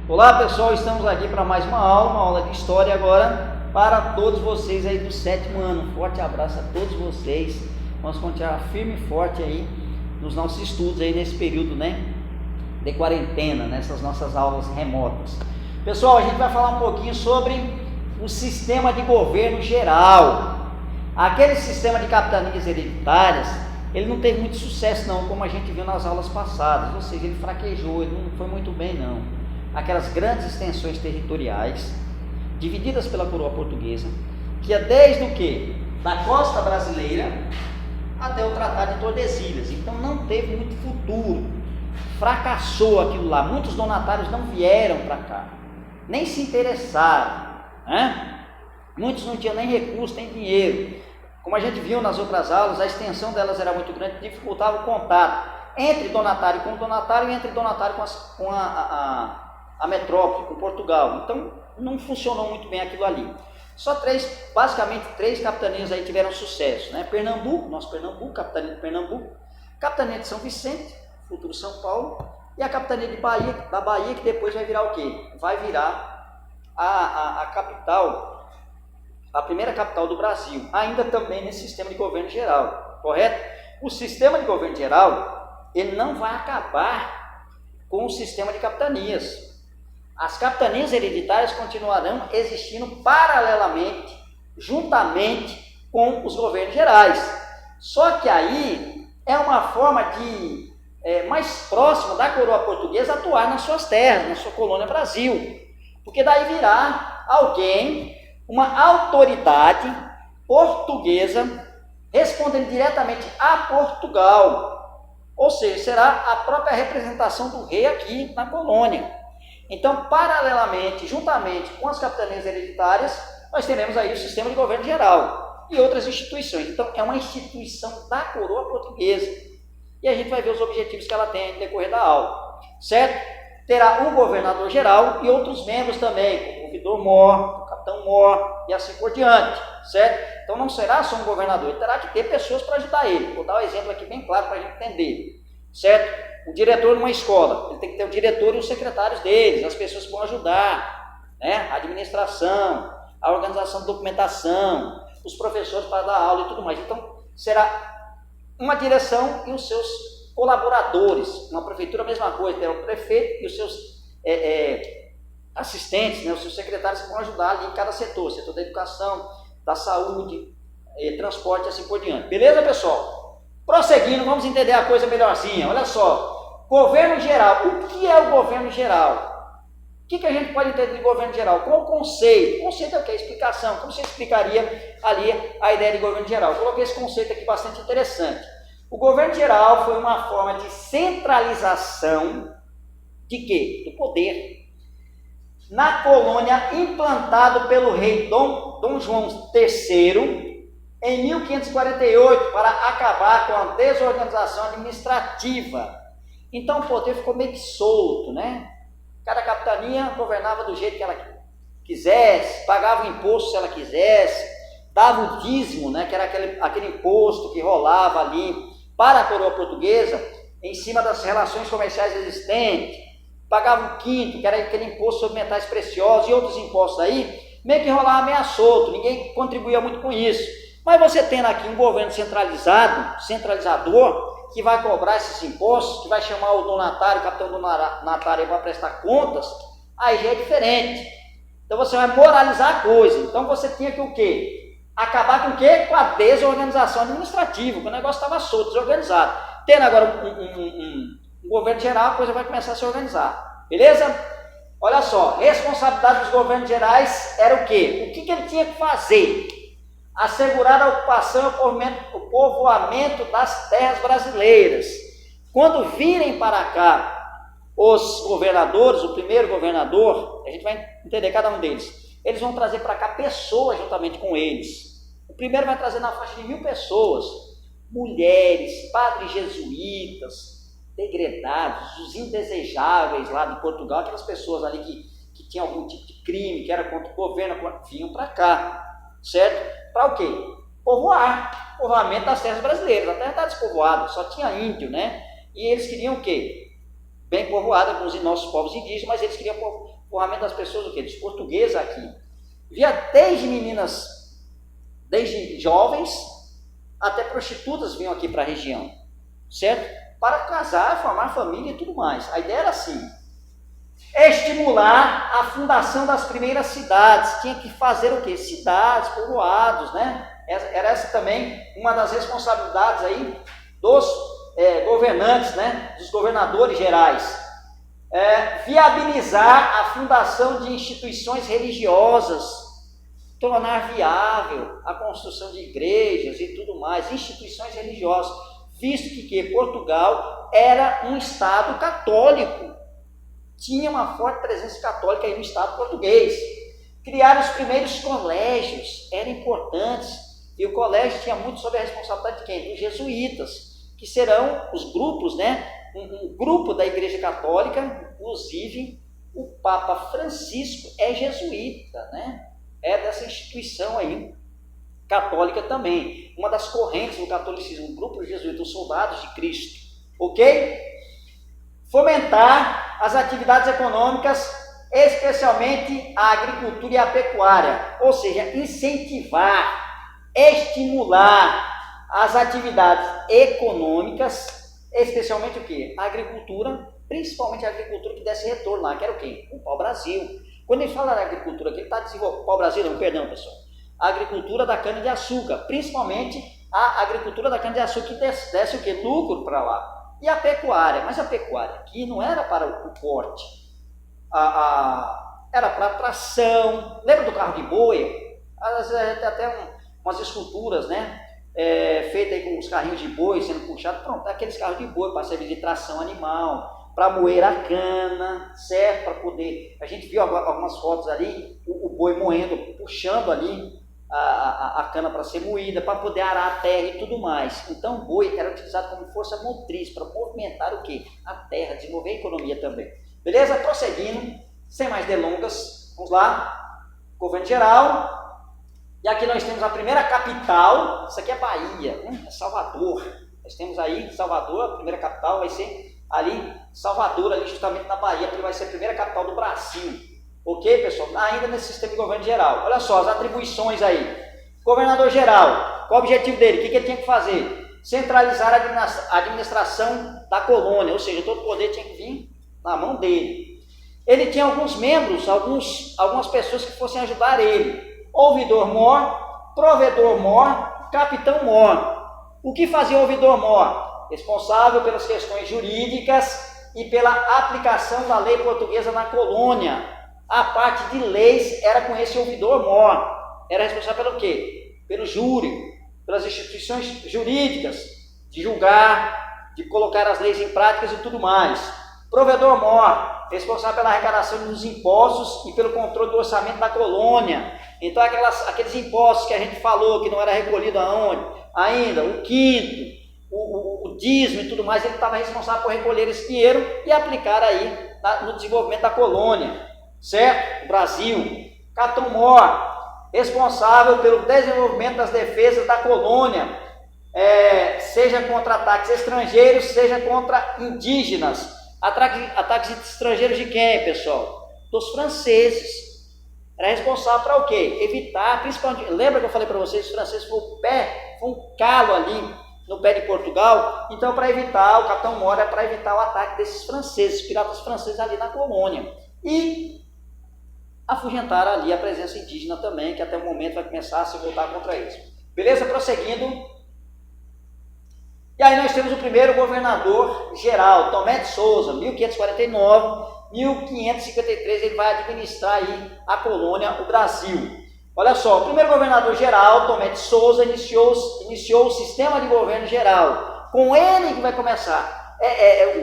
Olá pessoal, estamos aqui para mais uma aula de história agora para todos vocês aí do 7º ano. Forte abraço a todos vocês. Vamos continuar firme e forte aí nos nossos estudos aí nesse período, né, de quarentena, nessas nossas aulas remotas. Pessoal, a gente vai falar um pouquinho sobre o sistema de governo geral. Aquele sistema de capitanias hereditárias, ele não teve muito sucesso não, como a gente viu nas aulas passadas, ou seja, ele fraquejou, ele não foi muito bem não. Aquelas grandes extensões territoriais, divididas pela coroa portuguesa, que ia desde o quê? Da costa brasileira até o Tratado de Tordesilhas. Então não teve muito futuro, fracassou aquilo lá. Muitos donatários não vieram para cá, nem se interessaram, né? Muitos não tinham nem recurso, nem dinheiro. Como a gente viu nas outras aulas, a extensão delas era muito grande, dificultava o contato entre donatário com donatário e entre donatário com a metrópole, com Portugal. Então não funcionou muito bem aquilo ali. Só basicamente três capitanias aí tiveram sucesso, né? Pernambuco, nosso Pernambuco, capitania de Pernambuco, capitania de São Vicente, futuro São Paulo, e a capitania da Bahia, que depois vai virar o quê? Vai virar a capital, a primeira capital do Brasil, ainda também nesse sistema de governo geral, correto? O sistema de governo geral, ele não vai acabar com o sistema de capitanias. As capitanias hereditárias continuarão existindo paralelamente, juntamente com os governos gerais. Só que aí é uma forma de, mais próxima da coroa portuguesa atuar nas suas terras, na sua colônia Brasil. Porque daí virá alguém, uma autoridade portuguesa, respondendo diretamente a Portugal. Ou seja, será a própria representação do rei aqui na colônia. Então, paralelamente, juntamente com as capitanias hereditárias, nós teremos aí o sistema de governo geral e outras instituições. Então, é uma instituição da coroa portuguesa. E a gente vai ver os objetivos que ela tem no decorrer da aula, certo? Terá um governador geral e outros membros também, como o ouvidor-mor, o capitão-mor e assim por diante, certo? Então, não será só um governador, ele terá que ter pessoas para ajudar ele. Vou dar um exemplo aqui bem claro para a gente entender, certo? O diretor de uma escola, ele tem que ter o diretor e os secretários deles, as pessoas que vão ajudar, né? A administração, a organização de documentação, os professores para dar aula e tudo mais. Então, será uma direção e os seus colaboradores. Uma prefeitura, a mesma coisa, terá o prefeito e os seus assistentes, né? Os seus secretários que vão ajudar ali em cada setor da educação, da saúde, transporte e assim por diante. Beleza, pessoal? Prosseguindo, vamos entender a coisa melhorzinha. Olha só. Governo geral. O que é o governo geral? O que a gente pode entender de governo geral? Qual o conceito? O conceito é o quê? Explicação. Como você explicaria ali a ideia de governo geral? Eu coloquei esse conceito aqui bastante interessante. O governo geral foi uma forma de centralização de quê? Do poder. Na colônia, implantado pelo rei Dom João III, em 1548, para acabar com a desorganização administrativa. Então o poder ficou meio que solto, né? Cada capitania governava do jeito que ela quisesse, pagava o imposto se ela quisesse, dava o dízimo, né? Que era aquele imposto que rolava ali para a coroa portuguesa, em cima das relações comerciais existentes, pagava o quinto, que era aquele imposto sobre metais preciosos e outros impostos aí, meio que rolava meio solto, ninguém contribuía muito com isso. Mas você tendo aqui um governo centralizador, que vai cobrar esses impostos, que vai chamar o donatário, o capitão donatário para prestar contas, aí já é diferente. Então você vai moralizar a coisa. Então você tinha que o quê? Acabar com o quê? Com a desorganização administrativa, porque o negócio estava solto, desorganizado. Tendo agora um governo geral, a coisa vai começar a se organizar. Beleza? Olha só, responsabilidade dos governos gerais era o quê? O que ele tinha que fazer? Assegurar a ocupação e o povoamento das terras brasileiras. Quando virem para cá os governadores, o primeiro governador, a gente vai entender cada um deles, eles vão trazer para cá pessoas juntamente com eles. O primeiro vai trazer na faixa de 1000 pessoas, mulheres, padres jesuítas, degredados, os indesejáveis lá de Portugal, aquelas pessoas ali que tinham algum tipo de crime, que era contra o governo, vinham para cá, certo? Para o quê? Povoamento das terras brasileiras. A terra está despovoada, só tinha índio, né? E eles queriam o quê? Bem povoada com os nossos povos indígenas, mas eles queriam forramento das pessoas, o quê? Dos portugueses aqui. Via desde meninas, desde jovens, até prostitutas vinham aqui para a região, certo? Para casar, formar família e tudo mais. A ideia era assim, estimular a fundação das primeiras cidades. Tinha que fazer o quê? Cidades, povoados, né? Era essa também uma das responsabilidades aí dos governantes, né? Dos governadores gerais. Viabilizar a fundação de instituições religiosas, tornar viável a construção de igrejas e tudo mais, instituições religiosas, visto que Portugal era um estado católico, tinha uma forte presença católica aí no estado português. Criar os primeiros colégios, eram importantes, e o colégio tinha muito sob a responsabilidade de quem? Dos jesuítas, que serão os grupos, né? Um grupo da Igreja Católica, inclusive o Papa Francisco é jesuíta, né? É dessa instituição aí, católica também, uma das correntes do catolicismo, o grupo jesuíta, os soldados de Cristo, ok? Fomentar as atividades econômicas, especialmente a agricultura e a pecuária, ou seja, incentivar, estimular as atividades econômicas, especialmente o quê? A agricultura, principalmente a agricultura que desse retorno lá, que era o quê? O pau-brasil. Quando ele fala da agricultura, que ele está desenvolvendo, pau-brasil, não, perdão pessoal, a agricultura da cana-de-açúcar, principalmente a agricultura da cana-de-açúcar que desse o quê? Lucro para lá. E a pecuária, mas a pecuária aqui não era para o corte, era para tração. Lembra do carro de boi? Tem até umas esculturas, né? Feitas aí com os carrinhos de boi sendo puxados, pronto, aqueles carros de boi para servir de tração animal, para moer a cana, certo? Para poder, a gente viu algumas fotos ali, o boi moendo, puxando ali a cana para ser moída, para poder arar a terra e tudo mais. Então o boi era utilizado como força motriz para movimentar o quê? A terra, desenvolver a economia também. Beleza? Prosseguindo, sem mais delongas, vamos lá, governo geral. E aqui nós temos a primeira capital, isso aqui é Bahia, é Salvador. Nós temos aí Salvador, a primeira capital vai ser ali, Salvador, ali justamente na Bahia, porque vai ser a primeira capital do Brasil. Ok, pessoal? Ainda nesse sistema de governo geral. Olha só, as atribuições aí. Governador geral, qual o objetivo dele? O que ele tinha que fazer? Centralizar a administração da colônia, ou seja, todo o poder tinha que vir na mão dele. Ele tinha alguns membros, algumas pessoas que fossem ajudar ele. Ouvidor-mor, provedor-mor, capitão-mor. O que fazia o ouvidor-mor? Responsável pelas questões jurídicas e pela aplicação da lei portuguesa na colônia. A parte de leis era com esse ouvidor-mor. Era responsável pelo quê? Pelo júri, pelas instituições jurídicas, de julgar, de colocar as leis em práticas e tudo mais. Provedor-mor, responsável pela arrecadação dos impostos e pelo controle do orçamento da colônia. Então aqueles impostos que a gente falou que não era recolhido aonde? Ainda, o quinto, o dízimo e tudo mais, ele estava responsável por recolher esse dinheiro e aplicar aí no desenvolvimento da colônia. Certo? O Brasil. Capitão-mor, responsável pelo desenvolvimento das defesas da colônia, seja contra ataques estrangeiros, seja contra indígenas. Ataques estrangeiros de quem, pessoal? Dos franceses. Era responsável para o quê? Evitar, principalmente, lembra que eu falei para vocês, os franceses foi um calo ali no pé de Portugal. Então, para evitar, o Capitão-Mor era para evitar o ataque desses franceses, piratas franceses ali na colônia. E afugentar ali a presença indígena também, que até o momento vai começar a se voltar contra isso. Beleza? Prosseguindo. E aí nós temos o primeiro governador geral, Tomé de Souza, 1549, 1553, ele vai administrar aí a colônia, o Brasil. Olha só, o primeiro governador geral, Tomé de Souza, iniciou o sistema de governo geral. Com ele que vai começar.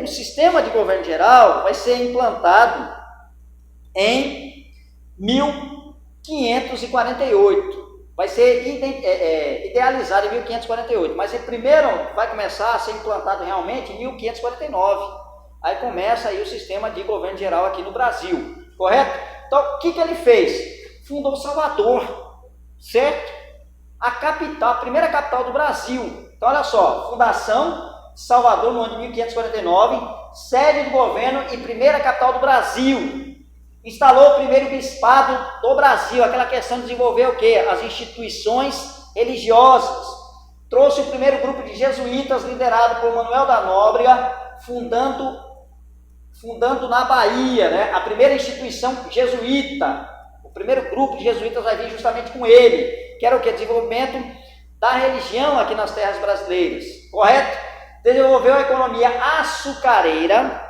O sistema de governo geral vai ser implantado em 1548, vai ser idealizado em 1548, mas ele primeiro vai começar a ser implantado realmente em 1549, aí começa aí o sistema de governo geral aqui no Brasil, correto? Então o que ele fez? Fundou Salvador, certo? A capital, a primeira capital do Brasil. Então olha só, fundação Salvador no ano de 1549, sede do governo e primeira capital do Brasil. Instalou o primeiro bispado do Brasil, aquela questão de desenvolver o quê? As instituições religiosas. Trouxe o primeiro grupo de jesuítas liderado por Manuel da Nóbrega, fundando na Bahia, né? A primeira instituição jesuíta. O primeiro grupo de jesuítas vai vir justamente com ele, que era o quê? Desenvolvimento da religião aqui nas terras brasileiras, correto? Desenvolveu a economia açucareira,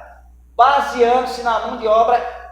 baseando-se na mão de obra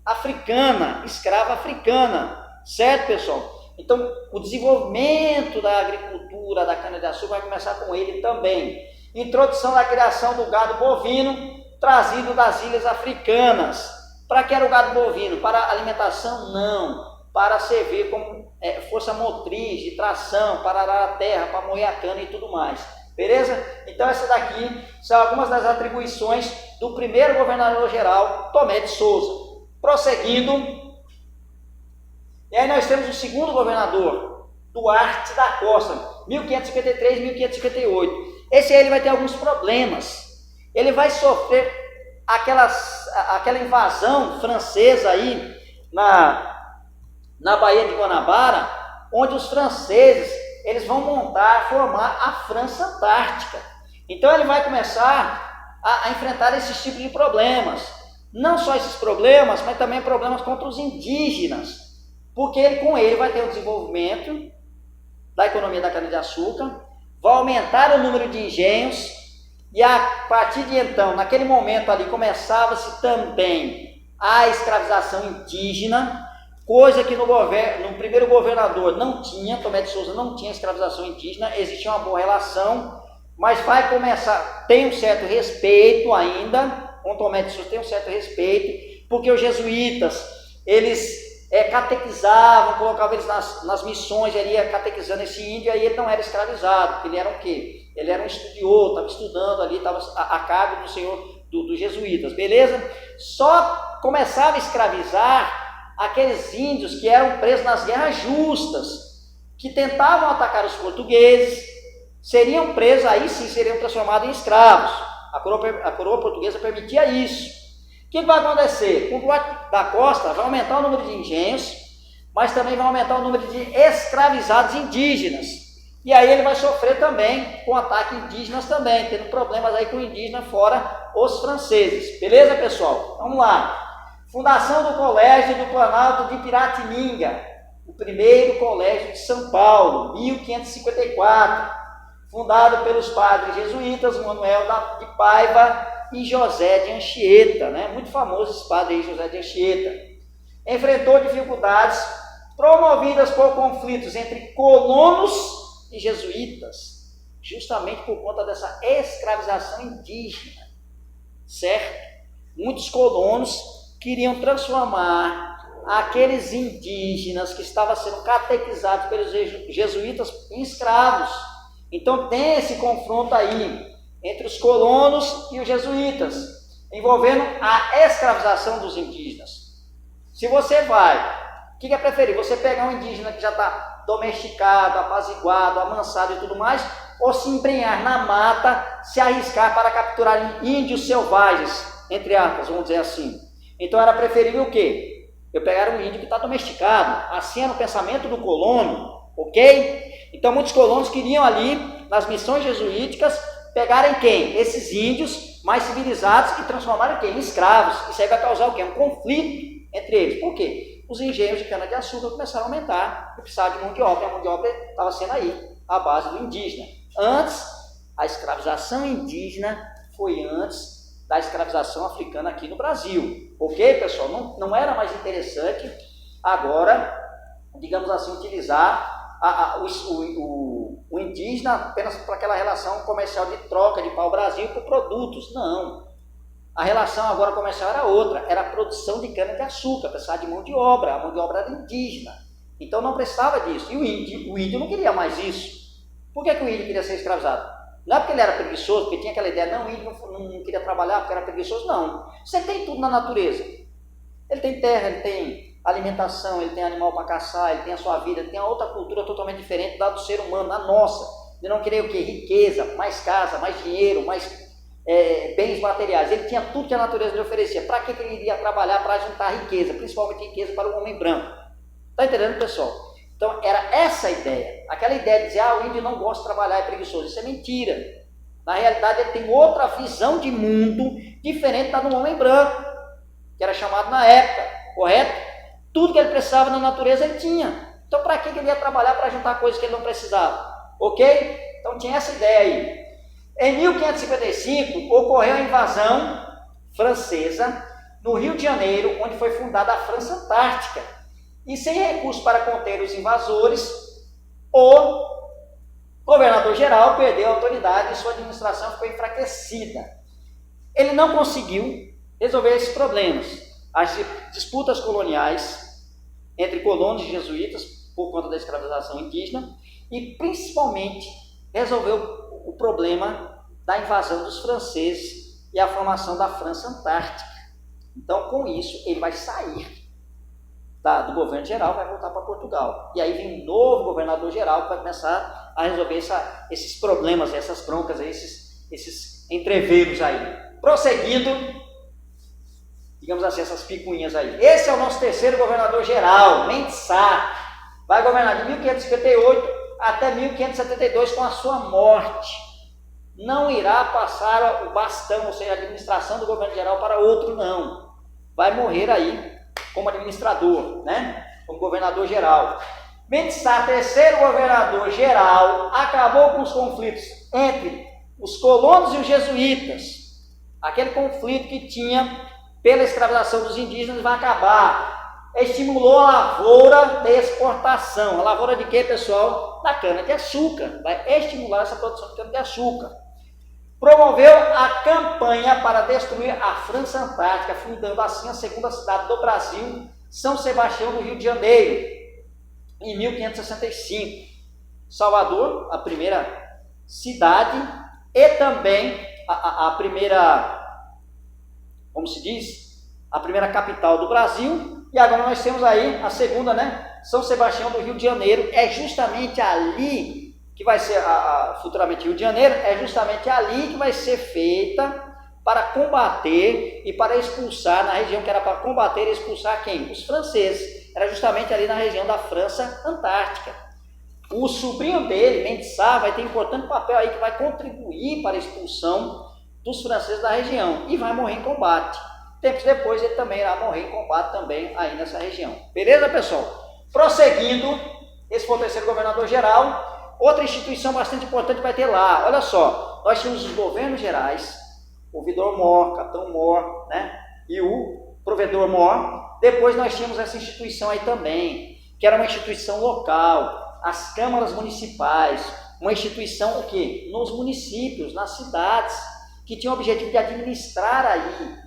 africana, escrava africana, certo, pessoal? Então, o desenvolvimento da agricultura, da cana-de-açúcar vai começar com ele também. Introdução da criação do gado bovino, trazido das ilhas africanas. Para que era o gado bovino? Para alimentação? Não. Para servir como força motriz, de tração, para arar a terra, para moer a cana e tudo mais. Beleza? Então essa daqui são algumas das atribuições do primeiro governador-geral, Tomé de Souza. Prosseguindo, e aí nós temos o segundo governador, Duarte da Costa, 1553-1558. Esse aí ele vai ter alguns problemas. Ele vai sofrer aquela invasão francesa aí na Baía de Guanabara, onde os franceses eles vão formar a França Antártica. Então ele vai começar a enfrentar esses tipos de problemas. Não só esses problemas, mas também problemas contra os indígenas. Porque com ele vai ter o desenvolvimento da economia da cana-de-açúcar, vai aumentar o número de engenhos, e a partir de então, naquele momento ali, começava-se também a escravização indígena, coisa que no primeiro governador não tinha, Tomé de Souza não tinha escravização indígena, existia uma boa relação, mas vai começar, tem um certo respeito ainda, com Tomé de Souza tem um certo respeito, porque os jesuítas, eles catequizavam, colocavam eles nas missões, ele ia catequizando esse índio, aí ele não era escravizado, porque ele era o quê? Ele era um estudioso, estava estudando ali, estava a cargo do senhor dos jesuítas, beleza? Só começava a escravizar aqueles índios que eram presos nas guerras justas, que tentavam atacar os portugueses, seriam presos, aí sim seriam transformados em escravos. A coroa portuguesa permitia isso. O que vai acontecer? Com o Duarte da Costa vai aumentar o número de engenhos, mas também vai aumentar o número de escravizados indígenas. E aí ele vai sofrer também com ataques indígenas também, tendo problemas aí com indígenas fora os franceses. Beleza, pessoal? Vamos lá. Fundação do Colégio do Planalto de Piratininga, o primeiro colégio de São Paulo, 1554, fundado pelos padres jesuítas Manuel de Paiva e José de Anchieta, né? Muito famoso esse padre aí, José de Anchieta. Enfrentou dificuldades promovidas por conflitos entre colonos e jesuítas, justamente por conta dessa escravização indígena, certo? Muitos colonos queriam transformar aqueles indígenas que estavam sendo catequizados pelos jesuítas em escravos. Então tem esse confronto aí entre os colonos e os jesuítas, envolvendo a escravização dos indígenas. Se você o que é preferir? Você pegar um indígena que já está domesticado, apaziguado, amansado e tudo mais, ou se embrenhar na mata, se arriscar para capturar índios selvagens, entre aspas, vamos dizer assim. Então era preferível o quê? Eu pegar um índio que está domesticado, assim era o pensamento do colono, ok? Então muitos colonos queriam ali, nas missões jesuíticas, pegarem quem? Esses índios mais civilizados e transformarem quem? Em escravos. Isso aí vai causar o quê? Um conflito entre eles. Por quê? Os engenhos de cana-de-açúcar começaram a aumentar e precisava de mão de obra. A mão de obra estava sendo aí a base do indígena. Antes, a escravização indígena foi antes da escravização africana aqui no Brasil. Ok, pessoal? Não era mais interessante agora, digamos assim, utilizar o indígena apenas para aquela relação comercial de troca de pau-brasil por produtos. Não. A relação agora comercial era outra, era a produção de cana-de-açúcar, precisava de mão de obra, a mão de obra era indígena. Então não precisava disso. E o índio não queria mais isso. Por que o índio queria ser escravizado? Não é porque ele era preguiçoso, porque tinha aquela ideia, não, o índio não queria trabalhar porque era preguiçoso, não. Você tem tudo na natureza. Ele tem terra, ele tem alimentação, ele tem animal para caçar, ele tem a sua vida, ele tem a outra cultura totalmente diferente da do ser humano, a nossa. De não querer o quê? Riqueza, mais casa, mais dinheiro, mais bens materiais, ele tinha tudo que a natureza lhe oferecia. Para que ele iria trabalhar? Para juntar riqueza, principalmente riqueza para o homem branco. Está entendendo, pessoal? Então era essa a ideia. Aquela ideia de dizer, o índio não gosta de trabalhar, é preguiçoso. Isso é mentira. Na realidade ele tem outra visão de mundo diferente da do homem branco, que era chamado na época, correto? Tudo que ele precisava na natureza ele tinha. Então para que ele ia trabalhar para juntar coisas que ele não precisava? Ok? Então tinha essa ideia aí. Em 1555 ocorreu a invasão francesa no Rio de Janeiro, onde foi fundada a França Antártica. E sem recursos para conter os invasores, o governador-geral perdeu a autoridade e sua administração ficou enfraquecida. Ele não conseguiu resolver esses problemas. As disputas coloniais entre colonos e jesuítas, por conta da escravização indígena, e principalmente resolveu o problema da invasão dos franceses e a formação da França Antártica. Então, com isso, ele vai sair do governo geral, vai voltar para Portugal. E aí vem um novo governador geral que vai começar a resolver esses problemas, essas broncas, esses entreveros aí. Prosseguindo, digamos assim, essas picuinhas aí. Esse é o nosso terceiro governador geral, Mendes Sá. Vai governar de 1558 até 1572 com a sua morte. Não irá passar o bastão, ou seja, a administração do governo geral para outro, não. Vai morrer aí como administrador, né? Como governador geral. Mendes Sá, terceiro governador geral, acabou com os conflitos entre os colonos e os jesuítas. Aquele conflito que tinha pela escravização dos indígenas vai acabar. Estimulou a lavoura de exportação. A lavoura de quê, pessoal? Da cana-de-açúcar. Vai estimular essa produção de cana-de-açúcar. Promoveu a campanha para destruir a França Antártica, fundando assim a segunda cidade do Brasil, São Sebastião do Rio de Janeiro, em 1565. Salvador, a primeira cidade e também a primeira, como se diz, a primeira capital do Brasil. E agora nós temos aí a segunda, né? São Sebastião do Rio de Janeiro. É justamente ali que vai ser, futuramente Rio de Janeiro, é justamente ali que vai ser feita para combater e para expulsar, na região que era para combater e expulsar quem? Os franceses. Era justamente ali na região da França Antártica. O sobrinho dele, Mendes Sá, vai ter importante papel aí que vai contribuir para a expulsão dos franceses da região e vai morrer em combate. Tempos depois ele também irá morrer em combate também aí nessa região. Beleza, pessoal? Prosseguindo, esse foi o terceiro governador geral. Outra instituição bastante importante vai ter lá. Olha só, nós tínhamos os governos gerais, ouvidor-mor, capitão-mor, né? E o provedor-mor. Depois nós tínhamos essa instituição aí também, que era uma instituição local, as câmaras municipais, uma instituição o quê? Nos municípios, nas cidades, que tinha o objetivo de administrar aí.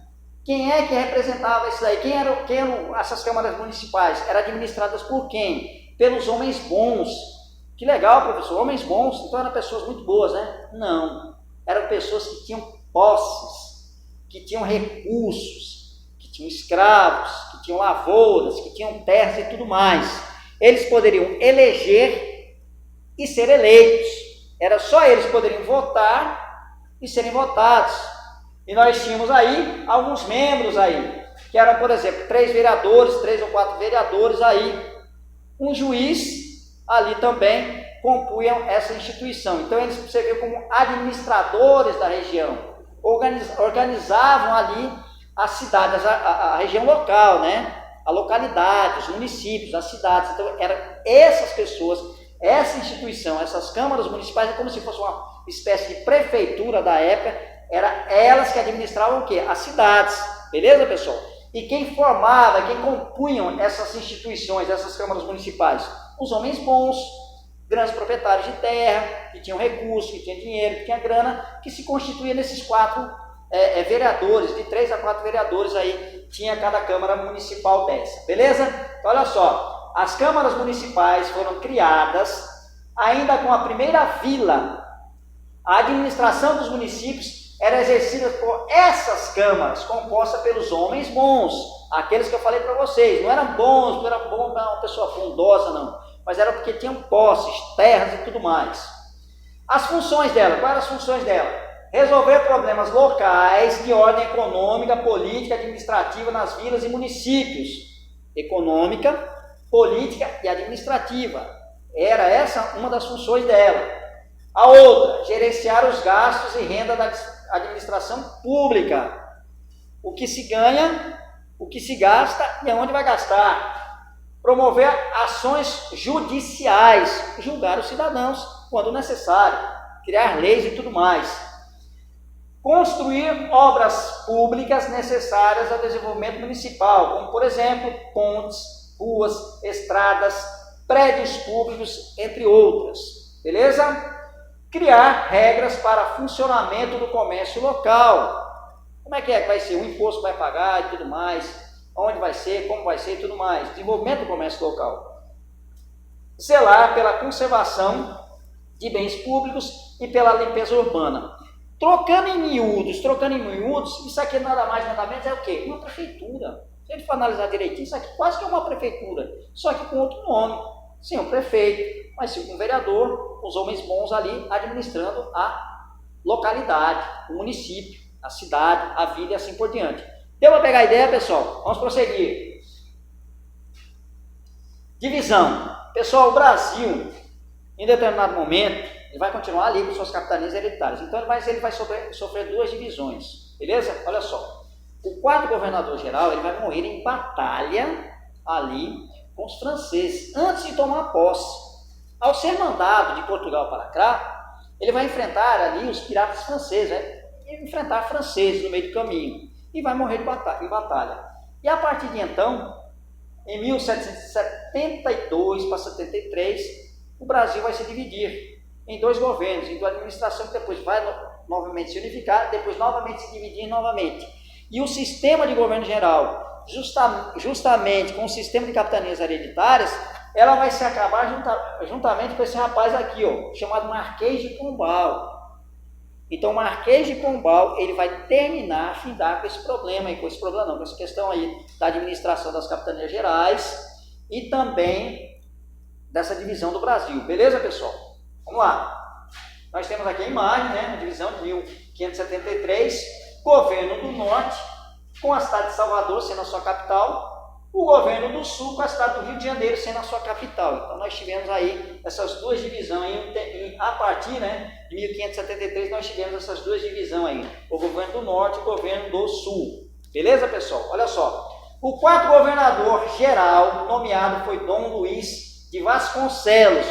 Quem é que representava isso aí? Quem eram essas câmaras municipais? Eram administradas por quem? Pelos homens bons. Que legal, professor, homens bons, então eram pessoas muito boas, né? Não, eram pessoas que tinham posses, que tinham recursos, que tinham escravos, que tinham lavouras, que tinham terras e tudo mais. Eles poderiam eleger e ser eleitos. Era só eles que poderiam votar e serem votados. E nós tínhamos aí alguns membros aí, que eram, por exemplo, 3 ou 4 vereadores aí, um juiz ali também compunham essa instituição. Então eles serviam como administradores da região, organizavam ali as cidades, a região local, né? A localidade, os municípios, as cidades. Então eram essas pessoas, essa instituição, essas câmaras municipais, é como se fosse uma espécie de prefeitura da época, eram elas que administravam o quê? As cidades, beleza, pessoal? E quem formava, quem compunham essas instituições, essas câmaras municipais? Os homens bons, grandes proprietários de terra, que tinham recursos, que tinham dinheiro, que tinham grana, que se constituía nesses 4 vereadores, de 3 a 4 vereadores aí, tinha cada câmara municipal dessa, beleza? Então olha só, as câmaras municipais foram criadas ainda com a primeira vila. A administração dos municípios era exercida por essas câmaras, compostas pelos homens bons, aqueles que eu falei para vocês. Não eram bons, não era bom para uma pessoa bondosa, não, mas era porque tinham posses, terras e tudo mais. As funções dela, quais eram as funções dela? resolver problemas locais de ordem econômica, política, administrativa nas vilas e municípios. Econômica, política e administrativa. Era essa uma das funções dela. A outra, gerenciar os gastos e renda da administração pública. O que se ganha, o que se gasta e aonde vai gastar. Promover ações judiciais, julgar os cidadãos quando necessário, criar leis e tudo mais. Construir obras públicas necessárias ao desenvolvimento municipal, como por exemplo, pontes, ruas, estradas, prédios públicos, entre outras. Beleza? Criar regras para funcionamento do comércio local. Como é que vai ser? O imposto vai pagar e tudo mais, onde vai ser, como vai ser e tudo mais. Desenvolvimento do comércio local. Zelar pela conservação de bens públicos e pela limpeza urbana. Trocando em miúdos, isso aqui nada mais, nada menos é o quê? Uma prefeitura. Se a gente for analisar direitinho, isso aqui quase que é uma prefeitura, só que com outro nome. Sim, o prefeito, mas sim um vereador, os homens bons ali administrando a localidade, o município, a cidade, a vida e assim por diante. Deu para pegar a ideia, pessoal? Vamos prosseguir. Divisão. Pessoal, o Brasil, em determinado momento, ele vai continuar ali com suas capitanias hereditárias. Então ele vai sofrer duas divisões. Beleza? Olha só. O quarto governador-geral ele vai morrer em batalha ali com os franceses, antes de tomar posse. Ao ser mandado de Portugal para cá, ele vai enfrentar ali os piratas franceses, enfrentar franceses no meio do caminho, e vai morrer em batalha. E a partir de então, em 1772 para 73, o Brasil vai se dividir em dois governos, em duas administrações, que depois vai novamente se unificar, depois novamente se dividir novamente. E o sistema de governo geral, justamente com o sistema de capitanias hereditárias, ela vai se acabar juntamente com esse rapaz aqui, ó, chamado Marquês de Pombal. Então, o Marquês de Pombal, ele vai terminar, findar com esse problema, com essa questão aí da administração das capitanias gerais e também dessa divisão do Brasil. Beleza, pessoal? Vamos lá. Nós temos aqui a imagem, né, a divisão de 1573, governo do Norte, com a cidade de Salvador sendo a sua capital, o governo do Sul com a cidade do Rio de Janeiro sendo a sua capital. Então nós tivemos aí essas duas divisões, a partir, né, de 1573 nós tivemos essas duas divisões aí, o governo do Norte e o governo do Sul. Beleza, pessoal? Olha só, o quarto governador geral nomeado foi Dom Luís de Vasconcelos,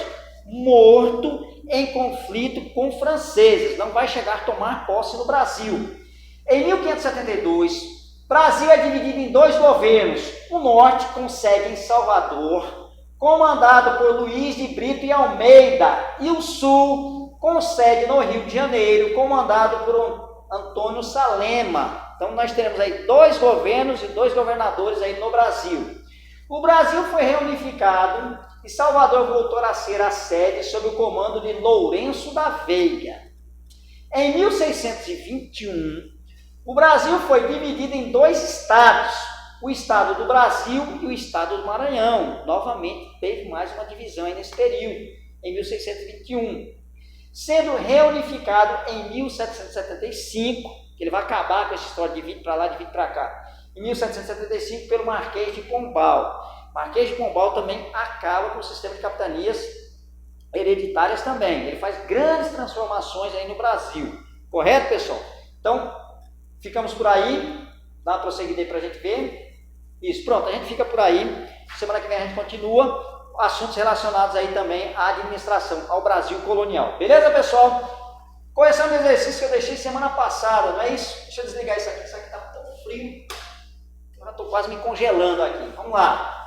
morto em conflito com franceses, não vai chegar a tomar posse no Brasil. Em 1572, Brasil é dividido em dois governos. O Norte com sede em Salvador, comandado por Luiz de Brito e Almeida, e o Sul com sede no Rio de Janeiro, comandado por Antônio Salema. Então nós teremos aí dois governos e dois governadores aí no Brasil. O Brasil foi reunificado e Salvador voltou a ser a sede sob o comando de Lourenço da Veiga. Em 1621, o Brasil foi dividido em dois estados, o estado do Brasil e o estado do Maranhão. Novamente teve mais uma divisão aí nesse período, em 1621. Sendo reunificado em 1775, que ele vai acabar com essa história de divide para lá, divide para cá. Em 1775, pelo Marquês de Pombal. Marquês de Pombal também acaba com o sistema de capitanias hereditárias também. Ele faz grandes transformações aí no Brasil. Correto, pessoal? Então, ficamos por aí. Dá uma prosseguida aí para a gente ver. Isso, pronto, a gente fica por aí. Semana que vem a gente continua. Assuntos relacionados aí também à administração, ao Brasil colonial. Beleza, pessoal? Correção do exercício que eu deixei semana passada, não é isso? Deixa eu desligar isso aqui está tão frio. Eu já estou quase me congelando aqui. Vamos lá.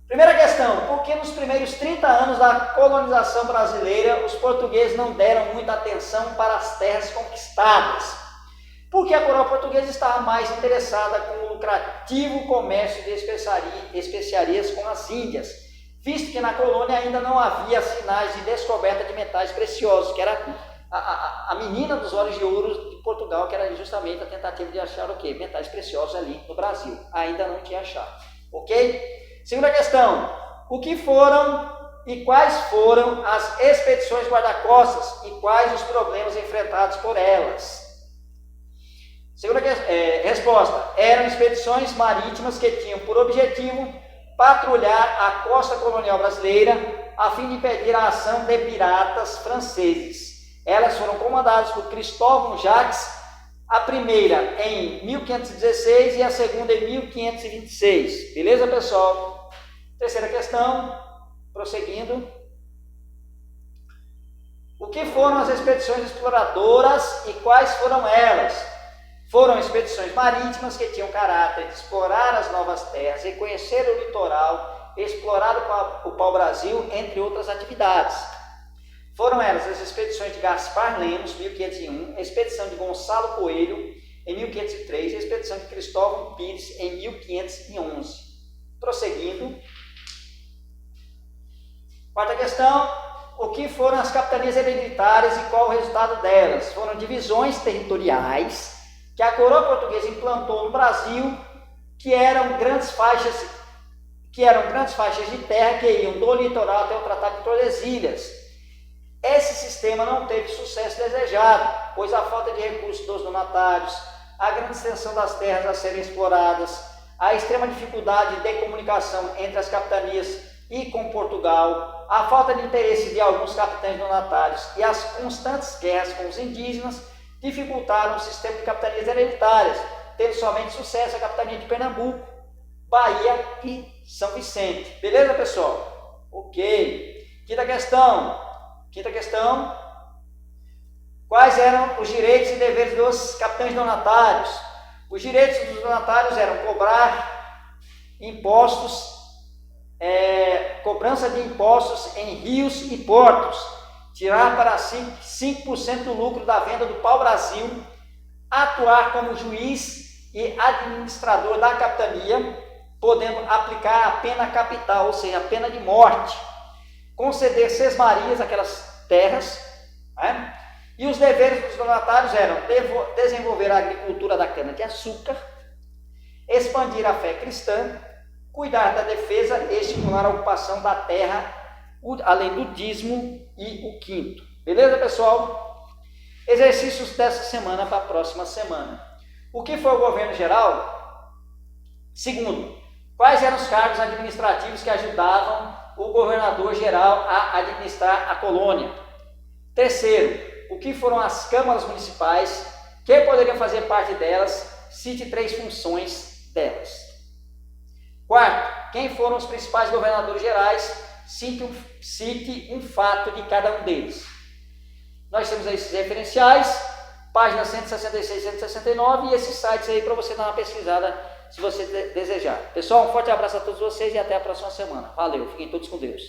Primeira questão, por que nos primeiros 30 anos da colonização brasileira os portugueses não deram muita atenção para as terras conquistadas? Porque a coroa portuguesa estava mais interessada com o lucrativo comércio de especiarias com as Índias, visto que na colônia ainda não havia sinais de descoberta de metais preciosos, que era a menina dos olhos de ouro de Portugal, que era justamente a tentativa de achar o quê? Metais preciosos ali no Brasil. Ainda não tinha achado. Ok? Segunda questão. O que foram e quais foram as expedições guarda-costas e quais os problemas enfrentados por elas? Segunda resposta: eram expedições marítimas que tinham por objetivo patrulhar a costa colonial brasileira a fim de impedir a ação de piratas franceses. Elas foram comandadas por Cristóvão Jacques, a primeira em 1516 e a segunda em 1526. Beleza, pessoal? Terceira questão, prosseguindo. O que foram as expedições exploradoras e quais foram elas? Foram expedições marítimas que tinham caráter de explorar as novas terras, reconhecer o litoral, explorar o pau-brasil, entre outras atividades. Foram elas as expedições de Gaspar Lemos, 1501, a expedição de Gonçalo Coelho, em 1503, e a expedição de Cristóvão Pires, em 1511. Prosseguindo. Quarta questão. O que foram as capitanias hereditárias e qual o resultado delas? Foram divisões territoriais que a coroa portuguesa implantou no Brasil, que eram grandes faixas de terra que iam do litoral até o Tratado de Tordesilhas. Esse sistema não teve sucesso desejado, pois a falta de recursos dos donatários, a grande extensão das terras a serem exploradas, a extrema dificuldade de comunicação entre as capitanias e com Portugal, a falta de interesse de alguns capitães donatários e as constantes guerras com os indígenas dificultaram o sistema de capitanias hereditárias, tendo somente sucesso a capitania de Pernambuco, Bahia e São Vicente. Beleza, pessoal? Ok. Quinta questão. Quais eram os direitos e deveres dos capitães donatários? Os direitos dos donatários eram cobrar impostos, cobrança de impostos em rios e portos, tirar para si 5% do lucro da venda do pau-brasil, atuar como juiz e administrador da capitania, podendo aplicar a pena capital, ou seja, a pena de morte, conceder sesmarias àquelas terras, né? E os deveres dos donatários eram desenvolver a agricultura da cana-de-açúcar, expandir a fé cristã, cuidar da defesa e estimular a ocupação da terra, além do dízimo e o quinto. Beleza, pessoal? Exercícios dessa semana para a próxima semana. O que foi o governo geral? Segundo, quais eram os cargos administrativos que ajudavam o governador geral a administrar a colônia? Terceiro, o que foram as câmaras municipais? Quem poderia fazer parte delas? Cite 3 funções delas. Quarto, quem foram os principais governadores gerais? Cite um fato de cada um deles. Nós temos aí esses referenciais, páginas 166 e 169, e esses sites aí para você dar uma pesquisada se você desejar. Pessoal, um forte abraço a todos vocês e até a próxima semana. Valeu, fiquem todos com Deus.